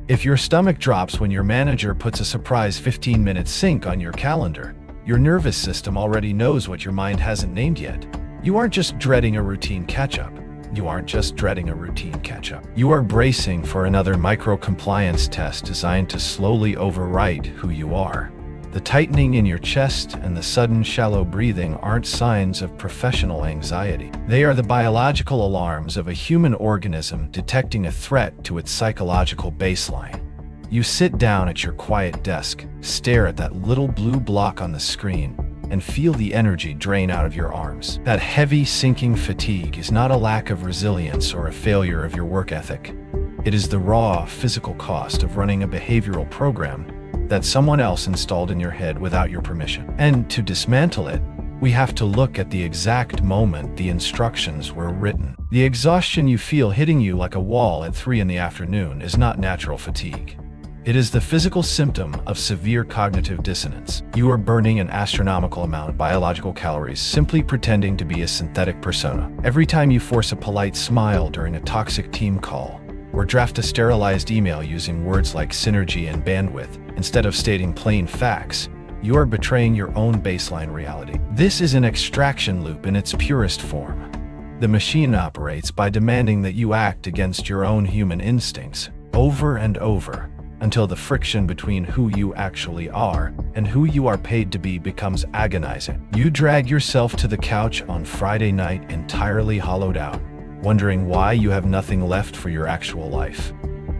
If your stomach drops when your manager puts a surprise 15-minute sync on your calendar, your nervous system already knows what your mind hasn't named yet. You aren't just dreading a routine catch-up. You are bracing for another micro-compliance test designed to slowly overwrite who you are. The tightening in your chest and the sudden shallow breathing aren't signs of professional anxiety. They are the biological alarms of a human organism detecting a threat to its psychological baseline. You sit down at your quiet desk, stare at that little blue block on the screen, and feel the energy drain out of your arms. That heavy, sinking fatigue is not a lack of resilience or a failure of your work ethic. It is the raw, physical cost of running a behavioral program that someone else installed in your head without your permission. And to dismantle it, we have to look at the exact moment the instructions were written. The exhaustion you feel hitting you like a wall at 3 in the afternoon is not natural fatigue. It is the physical symptom of severe cognitive dissonance. You are burning an astronomical amount of biological calories simply pretending to be a synthetic persona. Every time you force a polite smile during a toxic team call, or draft a sterilized email using words like synergy and bandwidth, instead of stating plain facts, you are betraying your own baseline reality. This is an extraction loop in its purest form. The machine operates by demanding that you act against your own human instincts, over and over, until the friction between who you actually are and who you are paid to be becomes agonizing. You drag yourself to the couch on Friday night entirely hollowed out, wondering why you have nothing left for your actual life.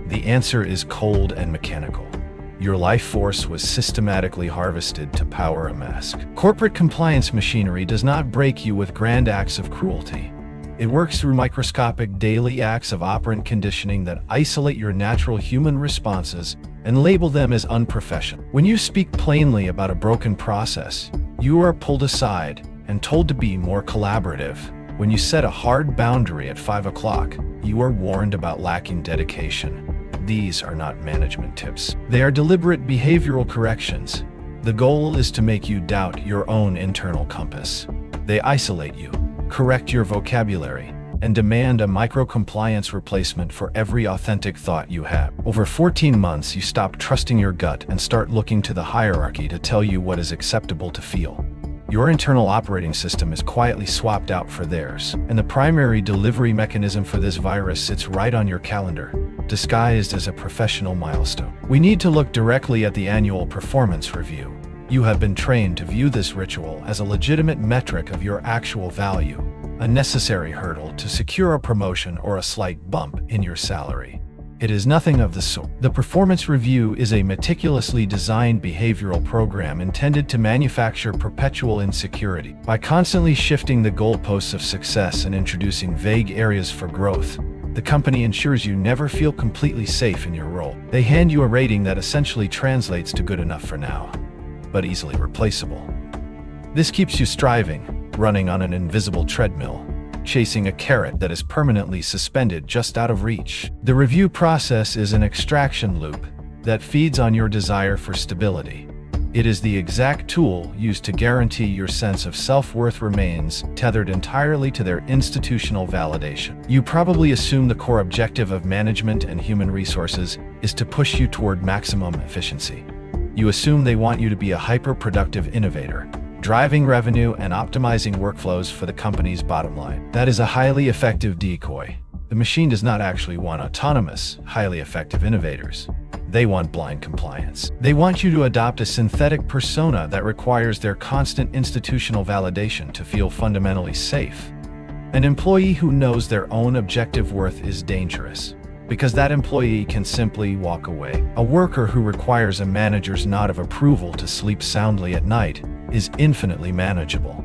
The answer is cold and mechanical. Your life force was systematically harvested to power a mask. Corporate compliance machinery does not break you with grand acts of cruelty. It works through microscopic daily acts of operant conditioning that isolate your natural human responses and label them as unprofessional. When you speak plainly about a broken process, you are pulled aside and told to be more collaborative. When you set a hard boundary at 5 o'clock, you are warned about lacking dedication. These are not management tips. They are deliberate behavioral corrections. The goal is to make you doubt your own internal compass. They isolate you, correct your vocabulary, and demand a micro-compliance replacement for every authentic thought you have. Over 14 months, you stop trusting your gut and start looking to the hierarchy to tell you what is acceptable to feel. Your internal operating system is quietly swapped out for theirs, and the primary delivery mechanism for this virus sits right on your calendar, disguised as a professional milestone. We need to look directly at the annual performance review. You have been trained to view this ritual as a legitimate metric of your actual value, a necessary hurdle to secure a promotion or a slight bump in your salary. It is nothing of the sort. The performance review is a meticulously designed behavioral program intended to manufacture perpetual insecurity. By constantly shifting the goalposts of success and introducing vague areas for growth, the company ensures you never feel completely safe in your role. They hand you a rating that essentially translates to good enough for now, but easily replaceable. This keeps you striving, running on an invisible treadmill, chasing a carrot that is permanently suspended just out of reach. The review process is an extraction loop that feeds on your desire for stability. It is the exact tool used to guarantee your sense of self-worth remains tethered entirely to their institutional validation. You probably assume the core objective of management and human resources is to push you toward maximum efficiency. You assume they want you to be a hyper-productive innovator, driving revenue and optimizing workflows for the company's bottom line. That is a highly effective decoy. The machine does not actually want autonomous, highly effective innovators. They want blind compliance. They want you to adopt a synthetic persona that requires their constant institutional validation to feel fundamentally safe. An employee who knows their own objective worth is dangerous, because that employee can simply walk away. A worker who requires a manager's nod of approval to sleep soundly at night is infinitely manageable.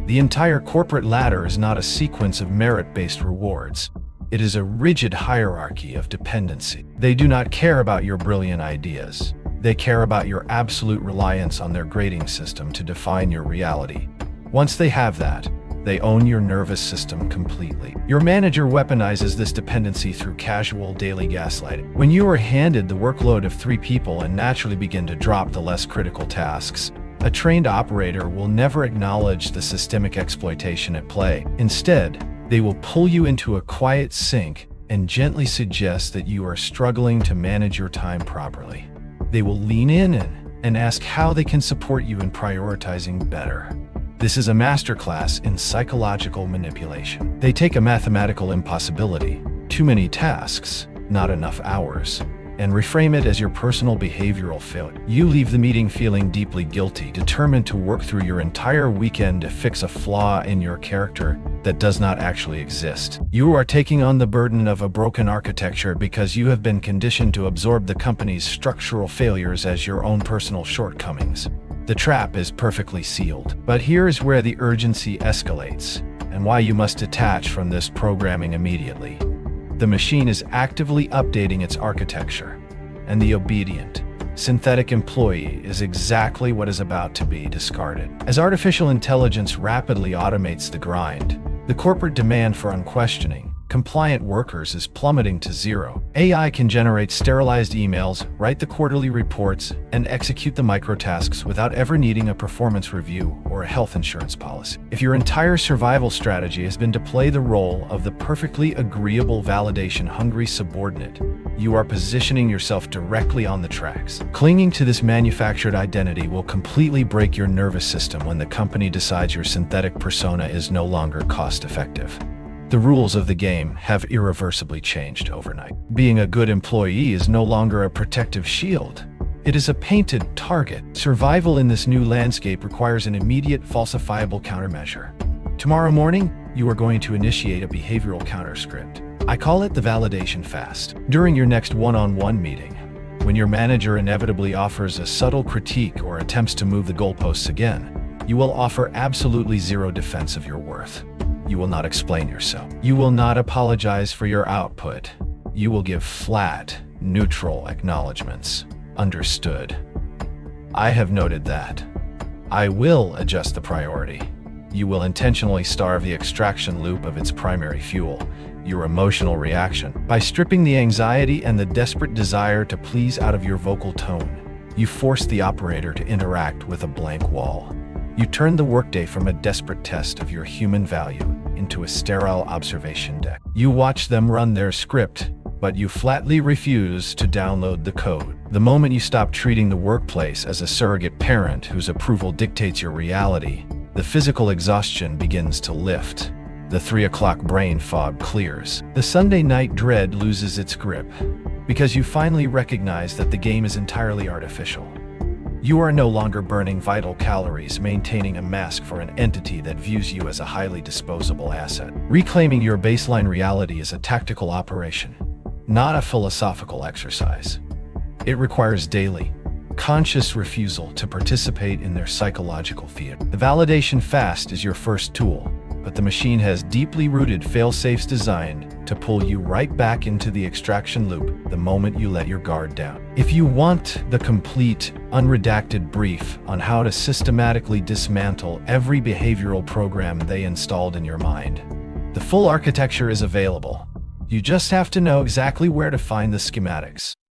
The entire corporate ladder is not a sequence of merit-based rewards. It is a rigid hierarchy of dependency. They do not care about your brilliant ideas. They care about your absolute reliance on their grading system to define your reality. Once they have that, they own your nervous system completely. Your manager weaponizes this dependency through casual daily gaslighting. When you are handed the workload of 3 people and naturally begin to drop the less critical tasks, a trained operator will never acknowledge the systemic exploitation at play. Instead, they will pull you into a quiet sink and gently suggest that you are struggling to manage your time properly. They will lean in and ask how they can support you in prioritizing better. This is a masterclass in psychological manipulation. They take a mathematical impossibility, too many tasks, not enough hours, and reframe it as your personal behavioral failure. You leave the meeting feeling deeply guilty, determined to work through your entire weekend to fix a flaw in your character that does not actually exist. You are taking on the burden of a broken architecture because you have been conditioned to absorb the company's structural failures as your own personal shortcomings. The trap is perfectly sealed. But here is where the urgency escalates, and why you must detach from this programming immediately. The machine is actively updating its architecture, and the obedient, synthetic employee is exactly what is about to be discarded. As artificial intelligence rapidly automates the grind, the corporate demand for unquestioning, compliant workers is plummeting to zero. AI can generate sterilized emails, write the quarterly reports, and execute the microtasks without ever needing a performance review or a health insurance policy. If your entire survival strategy has been to play the role of the perfectly agreeable, validation-hungry subordinate, you are positioning yourself directly on the tracks. Clinging to this manufactured identity will completely break your nervous system when the company decides your synthetic persona is no longer cost-effective. The rules of the game have irreversibly changed overnight. Being a good employee is no longer a protective shield. It is a painted target. Survival in this new landscape requires an immediate falsifiable countermeasure. Tomorrow morning, you are going to initiate a behavioral counterscript. I call it the validation fast. During your next one-on-one meeting, when your manager inevitably offers a subtle critique or attempts to move the goalposts again, you will offer absolutely zero defense of your worth. You will not explain yourself. You will not apologize for your output. You will give flat, neutral acknowledgments. Understood. I have noted that. I will adjust the priority. You will intentionally starve the extraction loop of its primary fuel, your emotional reaction. By stripping the anxiety and the desperate desire to please out of your vocal tone, you force the operator to interact with a blank wall. You turn the workday from a desperate test of your human value into a sterile observation deck. You watch them run their script, but you flatly refuse to download the code. The moment you stop treating the workplace as a surrogate parent whose approval dictates your reality, the physical exhaustion begins to lift. The 3 o'clock brain fog clears. The Sunday night dread loses its grip, because you finally recognize that the game is entirely artificial. You are no longer burning vital calories, maintaining a mask for an entity that views you as a highly disposable asset. Reclaiming your baseline reality is a tactical operation, not a philosophical exercise. It requires daily, conscious refusal to participate in their psychological theater. The validation fast is your first tool, but the machine has deeply rooted fail-safes designed to pull you right back into the extraction loop the moment you let your guard down. If you want the complete, unredacted brief on how to systematically dismantle every behavioral program they installed in your mind, the full architecture is available. You just have to know exactly where to find the schematics.